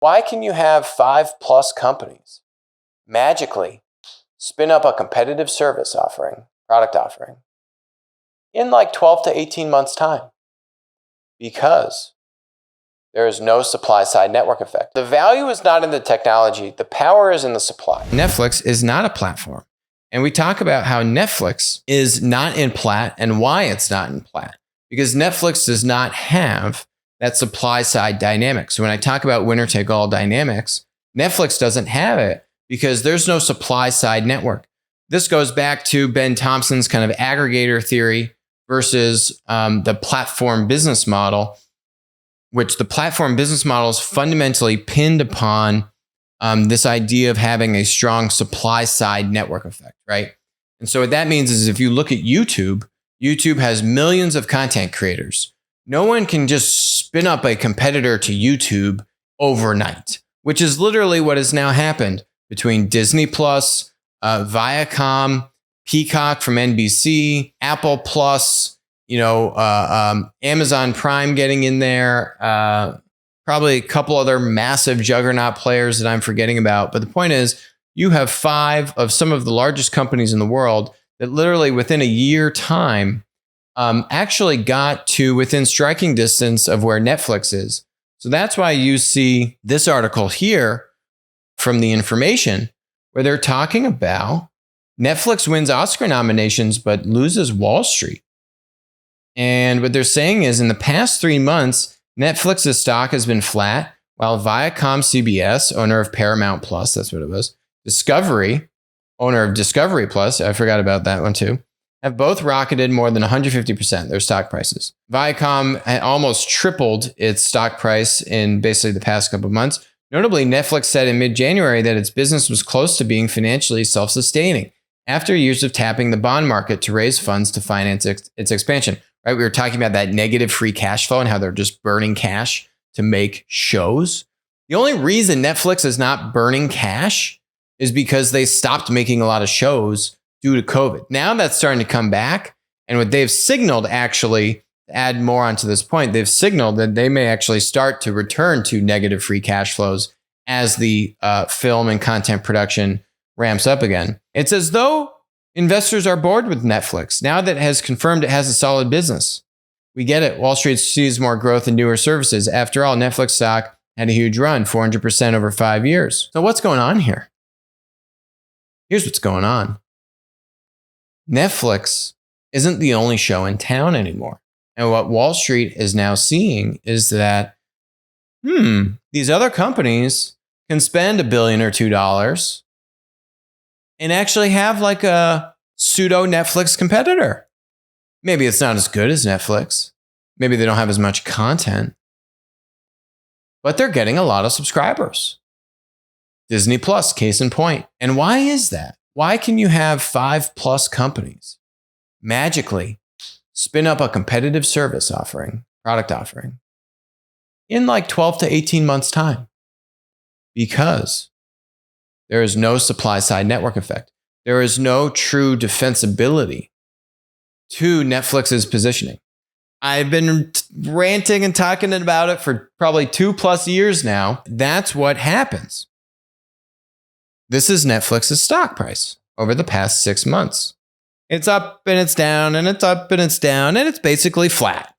Why can you have 5+ companies magically spin up a competitive service offering, product offering, in like 12 to 18 months' time? Because there is no supply-side network effect. The value is not in the technology. The power is in the supply. Netflix is not a platform. And we talk about how Netflix is not in Platt and why it's not in Platt. Because Netflix does not have that supply-side dynamic. So when I talk about winner-take-all dynamics, Netflix doesn't have it because there's no supply-side network. This goes back to Ben Thompson's kind of aggregator theory versus the platform business model, which the platform business model is fundamentally pinned upon this idea of having a strong supply-side network effect, right? And so what that means is if you look at YouTube, YouTube has millions of content creators. No one can just spin up a competitor to YouTube overnight, which is literally what has now happened between Disney Plus, Viacom, Peacock from NBC, Apple Plus, Amazon Prime getting in there, probably a couple other massive juggernaut players that I'm forgetting about. But the point is, you have 5 of some of the largest companies in the world that literally within a year time actually got to within striking distance of where Netflix is. So that's why you see this article here from The Information, where they're talking about Netflix wins Oscar nominations but loses Wall Street. And what they're saying is in the past 3 months, Netflix's stock has been flat, while Viacom CBS, owner of Paramount Plus, that's what it was, Discovery, owner of Discovery Plus, I forgot about that one too, have both rocketed more than 150% their stock prices. Viacom almost tripled its stock price in basically the past couple of months. Notably, Netflix said in mid-January that its business was close to being financially self-sustaining after years of tapping the bond market to raise funds to finance its expansion. Right? We were talking about that negative free cash flow and how they're just burning cash to make shows. The only reason Netflix is not burning cash is because they stopped making a lot of shows due to COVID. Now that's starting to come back. And what they've signaled, actually, to add more onto this point, they've signaled that they may actually start to return to negative free cash flows as the film and content production ramps up again. It's as though investors are bored with Netflix now that it has confirmed it has a solid business. We get it. Wall Street sees more growth in newer services. After all, Netflix stock had a huge run, 400% over 5 years. So what's going on here? Here's what's going on. Netflix isn't the only show in town anymore. And what Wall Street is now seeing is that, these other companies can spend $1 billion or $2 billion and actually have like a pseudo Netflix competitor. Maybe it's not as good as Netflix. Maybe they don't have as much content, but they're getting a lot of subscribers. Disney Plus, case in point. And why is that? Why can you have 5+ companies magically spin up a competitive service offering, product offering, in like 12 to 18 months' time? Because there is no supply-side network effect. There is no true defensibility to Netflix's positioning. I've been ranting and talking about it for probably 2+ years now. That's what happens. This is Netflix's stock price over the past 6 months. It's up and it's down and it's up and it's down and it's basically flat.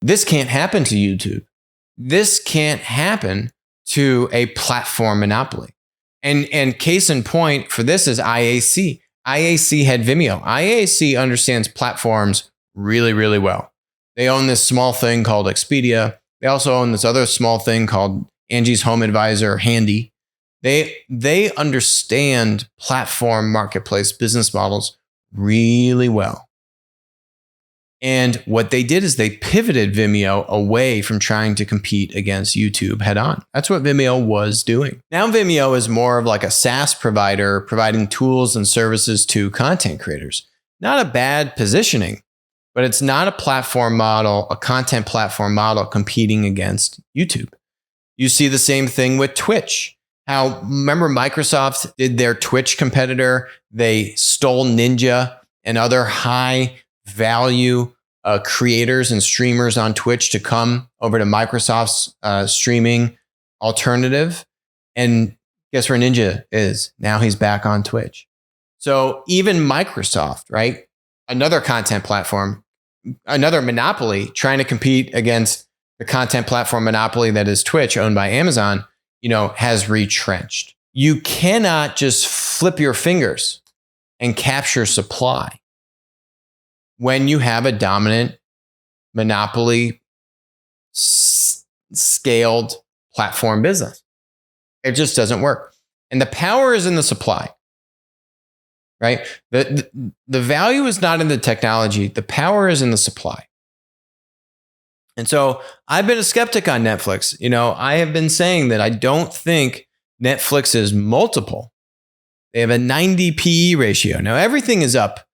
This can't happen to YouTube. This can't happen to a platform monopoly. And case in point for this is IAC. IAC had Vimeo. IAC understands platforms really, really well. They own this small thing called Expedia. They also own this other small thing called Angie's Home Advisor, Handy. They understand platform marketplace business models really well. And what they did is they pivoted Vimeo away from trying to compete against YouTube head on. That's what Vimeo was doing. Now Vimeo is more of like a SaaS provider providing tools and services to content creators. Not a bad positioning, but it's not a platform model, a content platform model competing against YouTube. You see the same thing with Twitch. How, remember Microsoft did their Twitch competitor? They stole Ninja and other high value creators and streamers on Twitch to come over to Microsoft's streaming alternative. And guess where Ninja is? Now he's back on Twitch. So even Microsoft, right? Another content platform, another monopoly trying to compete against the content platform monopoly that is Twitch, owned by Amazon, has retrenched. You cannot just flip your fingers and capture supply when you have a dominant monopoly scaled platform business. It just doesn't work. And the power is in the supply, right? The value is not in the technology. The power is in the supply. And so I've been a skeptic on Netflix. I have been saying that I don't think Netflix's multiple. They have a 90 PE ratio. Now everything is up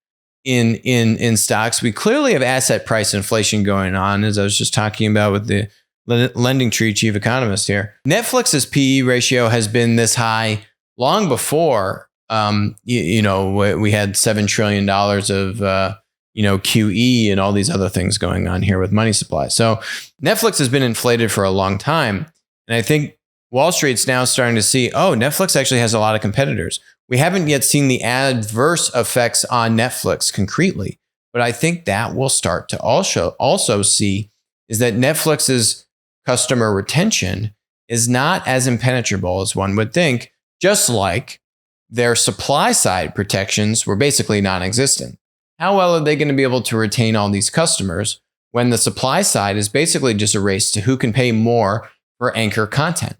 in stocks. We clearly have asset price inflation going on, as I was just talking about with the Lending Tree chief economist here. Netflix's PE ratio has been this high long before we had $7 trillion of QE and all these other things going on here with money supply. So Netflix has been inflated for a long time. And I think Wall Street's now starting to see, Netflix actually has a lot of competitors. We haven't yet seen the adverse effects on Netflix concretely, but I think that we'll start to also see is that Netflix's customer retention is not as impenetrable as one would think, just like their supply side protections were basically non-existent. How well are they going to be able to retain all these customers when the supply side is basically just a race to who can pay more for anchor content?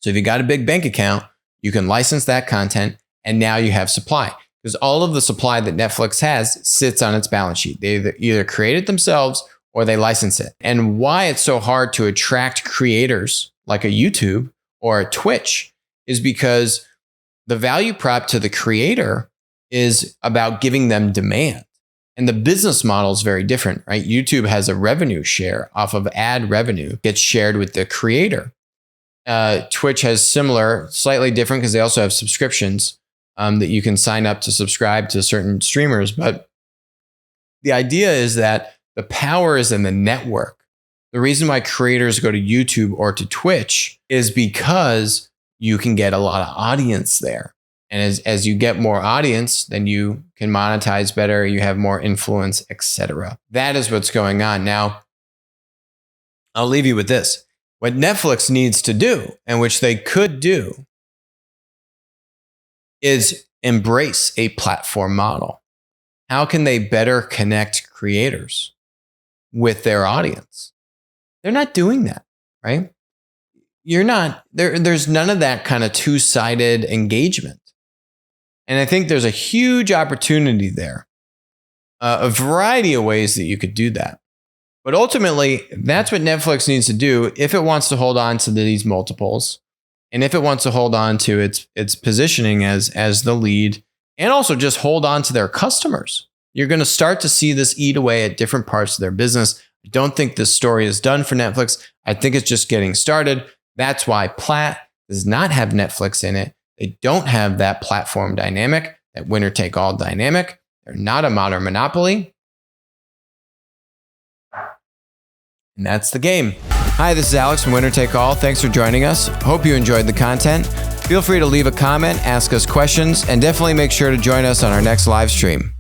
So if you got a big bank account, you can license that content, and now you have supply. Because all of the supply that Netflix has sits on its balance sheet. They either create it themselves or they license it. And why it's so hard to attract creators like a YouTube or a Twitch is because the value prop to the creator is about giving them demand. And the business model is very different, right? YouTube has a revenue share off of ad revenue, gets shared with the creator. Twitch has similar, slightly different because they also have subscriptions that you can sign up to subscribe to certain streamers. But the idea is that the power is in the network. The reason why creators go to YouTube or to Twitch is because you can get a lot of audience there. And as you get more audience, then you can monetize better, you have more influence, etc. That is what's going on. Now, I'll leave you with this. What Netflix needs to do, and which they could do, is embrace a platform model. How can they better connect creators with their audience? They're not doing that, right? There's none of that kind of two-sided engagement. And I think there's a huge opportunity there, a variety of ways that you could do that. But ultimately, that's what Netflix needs to do if it wants to hold on to these multiples, and if it wants to hold on to its positioning as the lead, and also just hold on to their customers. You're going to start to see this eat away at different parts of their business. I don't think this story is done for Netflix. I think it's just getting started. That's why Platt does not have Netflix in it. They don't have that platform dynamic, that winner-take-all dynamic. They're not a modern monopoly. And that's the game. Hi, this is Alex from Winner Take All. Thanks for joining us. Hope you enjoyed the content. Feel free to leave a comment, ask us questions, and definitely make sure to join us on our next live stream.